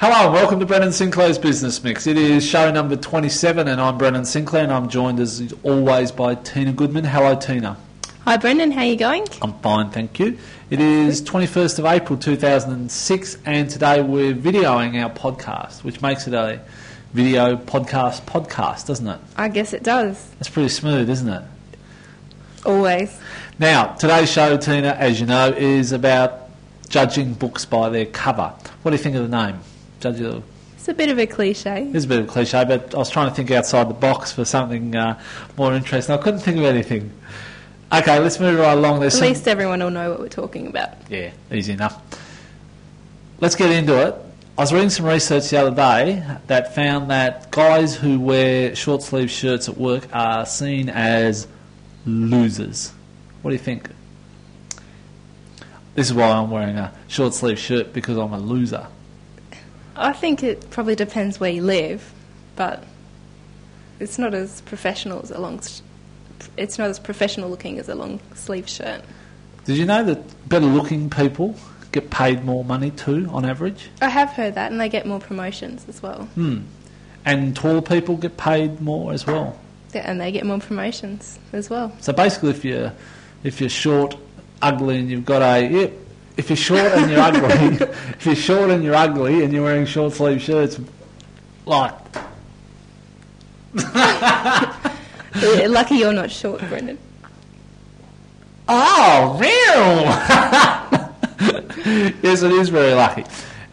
Hello and welcome to Brendon Sinclair's Business Mix. It is show number 27 and I'm Brendon Sinclair and I'm joined as always by Tina Goodman. Hello Tina. Hi Brendon, how are you going? I'm fine, thank you. It is 21st of April 2006 and today we're videoing our podcast, which makes it a video podcast, doesn't it? I guess it does. That's pretty smooth, isn't it? Always. Now, today's show, Tina, as you know, is about judging books by their cover. What do you think of the name? It's a bit of a cliche. It is a bit of a cliche, but I was trying to think outside the box for something more interesting. I couldn't think of anything. Okay, let's move right along. At least everyone will know what we're talking about. Yeah, easy enough. Let's get into it. I was reading some research the other day that found that guys who wear short sleeve shirts at work are seen as losers. What do you think? This is why I'm wearing a short sleeve shirt, because I'm a loser. I think it probably depends where you live, but it's not as professional as it's not as professional looking as a long sleeve shirt. Did you know that better looking people get paid more money too, on average? I have heard that, and they get more promotions as well. And taller people get paid more as well. Yeah, and they get more promotions as well. So basically, if you're short, ugly, and you've got if you're short and you're ugly, if you're short and you're ugly and you're wearing short sleeve shirts, like. Yeah, lucky you're not short, Brendon. Oh, real! Yes, it is very lucky.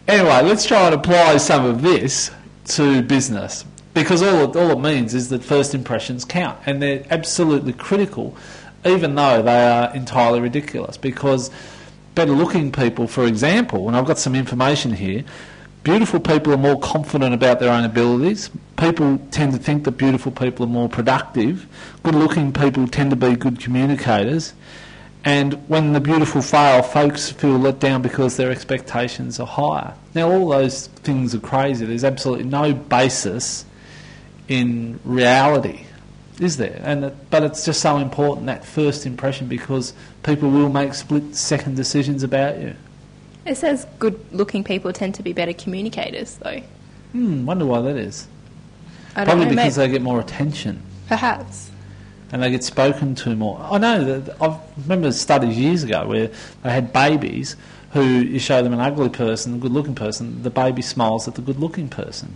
Anyway, let's try and apply some of this to business, because all it means is that first impressions count, and they're absolutely critical, even though they are entirely ridiculous, because better looking people, for example, and I've got some information here, beautiful people are more confident about their own abilities. People tend to think that beautiful people are more productive. Good looking people tend to be good communicators. And when the beautiful fail, folks feel let down because their expectations are higher. Now all those things are crazy. There's absolutely no basis in reality, is there? But it's just so important, that first impression, because people will make split-second decisions about you. It says good-looking people tend to be better communicators, though. Wonder why that is. I don't know, Probably because they get more attention. Perhaps. And they get spoken to more. I know that I remember studies years ago where they had babies who you show them an ugly person, a good-looking person, the baby smiles at the good-looking person.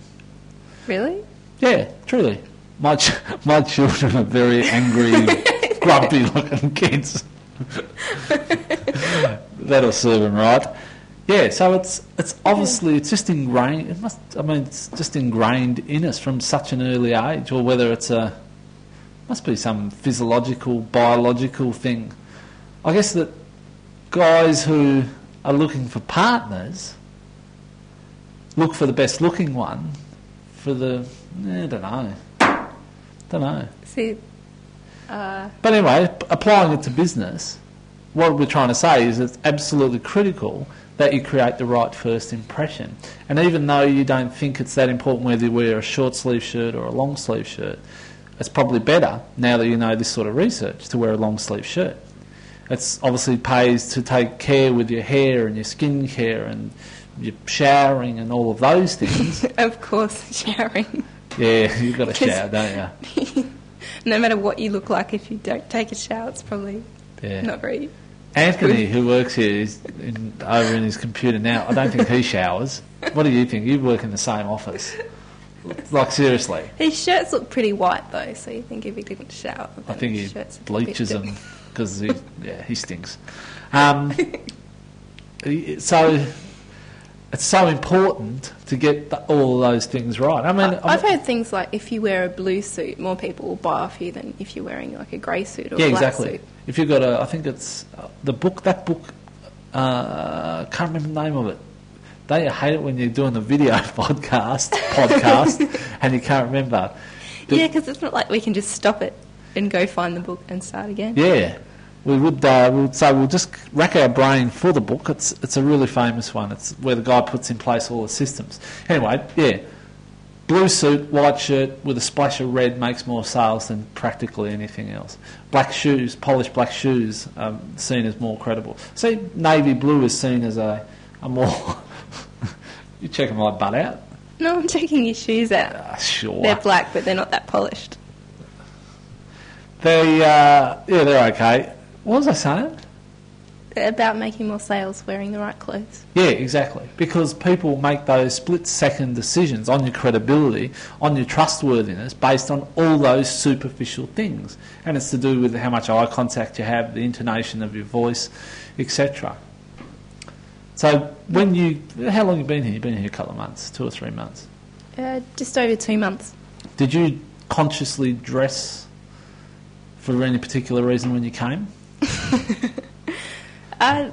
Really? Yeah, truly. My children are very angry, grumpy-looking kids. That'll serve them right. Yeah, so it's obviously it's just ingrained. It's just ingrained in us from such an early age, or whether it's must be some physiological, biological thing. I guess that guys who are looking for partners look for the best looking one. I don't know. See, But anyway, applying it to business, what we're trying to say is it's absolutely critical that you create the right first impression. And even though you don't think it's that important whether you wear a short sleeve shirt or a long sleeve shirt, it's probably better, now that you know this sort of research, to wear a long sleeve shirt. It obviously pays to take care with your hair and your skin care and your showering and all of those things. Of course, showering. Yeah, you've got to shower, don't you? No matter what you look like, if you don't take a shower, it's probably not very... Anthony, who works here, is over in his computer now. I don't think he showers. What do you think? You work in the same office. Like, seriously. His shirts look pretty white, though, so you think if he didn't shower... I think he bleaches them, because he stinks. So... It's so important to get all of those things right. I mean, I've heard things like if you wear a blue suit, more people will buy off you than if you're wearing like a grey suit or a black suit. If you've got I think it's that book, can't remember the name of it. Don't you hate it when you're doing the video podcast, and you can't remember? Yeah, because it's not like we can just stop it and go find the book and start again. Yeah. We would say we'll just rack our brain for the book. It's a really famous one. It's where the guy puts in place all the systems. Anyway, yeah, blue suit, white shirt with a splash of red makes more sales than practically anything else. Black shoes, polished black shoes, seen as more credible. See, navy blue is seen as a more You're checking my butt out? No, I'm checking your shoes out. Sure. They're black, but they're not that polished. They're okay. What was I saying? About making more sales wearing the right clothes. Yeah, exactly. Because people make those split-second decisions on your credibility, on your trustworthiness, based on all those superficial things. And it's to do with how much eye contact you have, the intonation of your voice, etc. So how long have you been here? You've been here a couple of months, 2 or 3 months? Just over 2 months. Did you consciously dress for any particular reason when you came? That's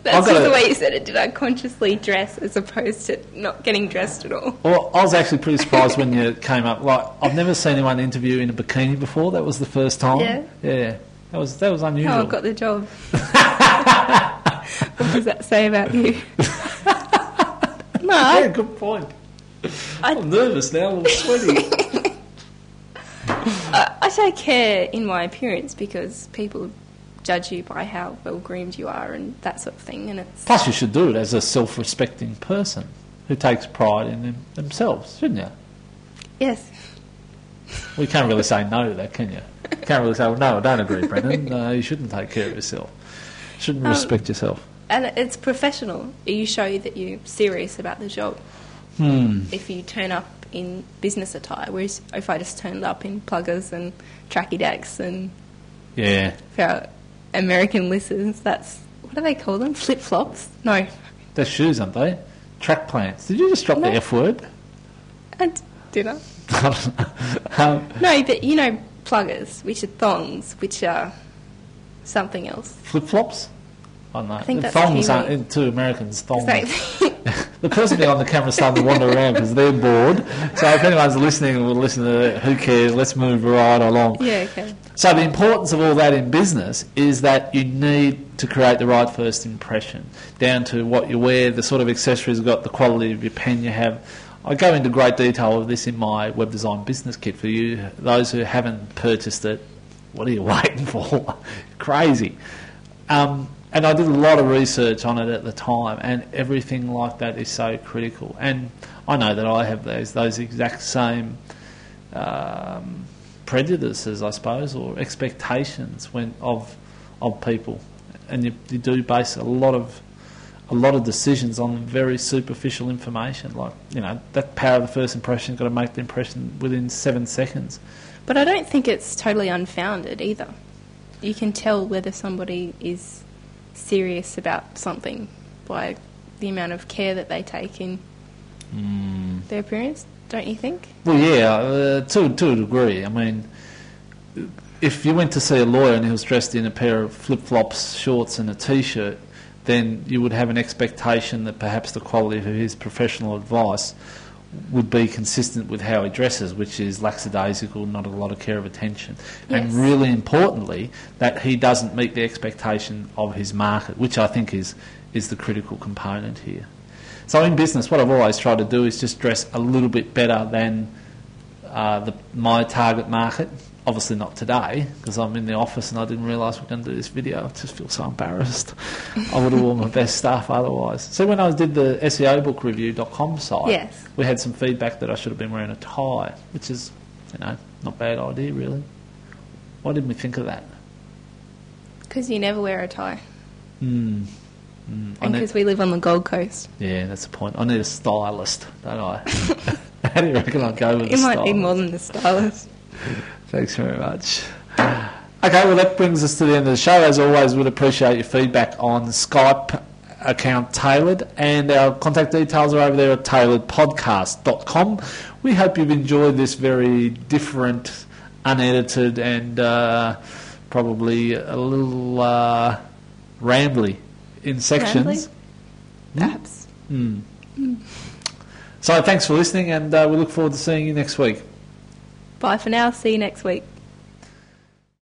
just the way you said it. Did I consciously dress as opposed to not getting dressed at all? Well, I was actually pretty surprised when you came up. Like, I've never seen anyone interview in a bikini before. That was the first time. Yeah? Yeah. That was unusual. Oh, I got the job. What does that say about you? No. Yeah, good point. I'm nervous now. I'm sweaty. I take care in my appearance because people judge you by how well groomed you are and that sort of thing. And it's Plus, you should do it as a self-respecting person who takes pride in themselves, shouldn't you? Yes. Well, you can't really say no to that, can you? You can't really say, well, no, I don't agree, Brendon. No, you shouldn't take care of yourself. You shouldn't respect yourself. And it's professional. You show that you're serious about the job. If you turn up in business attire, whereas if I just turned up in pluggers and tracky decks and for our American listeners, that's, what do they call them? Flip-flops? No. They're shoes, aren't they? Track plants. Did you just drop the F word? Did I? I don't know. No, but you know pluggers, which are thongs, which are something else. Flip-flops? I don't know. I think that's thongs Kiwi. aren't to Americans. Thongs. Exactly. The person behind the camera is starting to wander around because they're bored. So if anyone's listening and will listen to it, who cares? Let's move right along. Yeah, okay. So the importance of all that in business is that you need to create the right first impression, down to what you wear, the sort of accessories you've got, the quality of your pen you have. I go into great detail of this in my web design business kit for you. Those who haven't purchased it, what are you waiting for? Crazy. And I did a lot of research on it at the time, and everything like that is so critical. And I know that I have those exact same prejudices, I suppose, or expectations of people, and you do base a lot of decisions on very superficial information. Like, you know, that power of the first impression, got to make the impression within 7 seconds. But I don't think it's totally unfounded either. You can tell whether somebody is serious about something by the amount of care that they take in their appearance, don't you think? Well, yeah, to a degree. I mean, if you went to see a lawyer and he was dressed in a pair of flip-flops, shorts and a T-shirt, then you would have an expectation that perhaps the quality of his professional advice would be consistent with how he dresses, which is lackadaisical, not a lot of care of attention. Yes. And really importantly, that he doesn't meet the expectation of his market, which I think is the critical component here. So in business, what I've always tried to do is just dress a little bit better than my target market. Obviously not today, because I'm in the office and I didn't realise we're going to do this video. I just feel so embarrassed. I would have worn my best stuff otherwise. So when I did the SEObookreview.com site, yes, we had some feedback that I should have been wearing a tie, which is, not a bad idea really. Why didn't we think of that? Because you never wear a tie. And because we live on the Gold Coast. Yeah, that's the point. I need a stylist, don't I? How do you reckon I'll go with You the might stylist? need more than the stylist. Thanks very much. Okay, well that brings us to the end of the show. As always, we'd appreciate your feedback on Skype account Tailored, and our contact details are over there at tailoredpodcast.com. We hope you've enjoyed this very different, unedited and probably a little rambly in sections. Perhaps. So thanks for listening, and we look forward to seeing you next week. Bye for now. See you next week.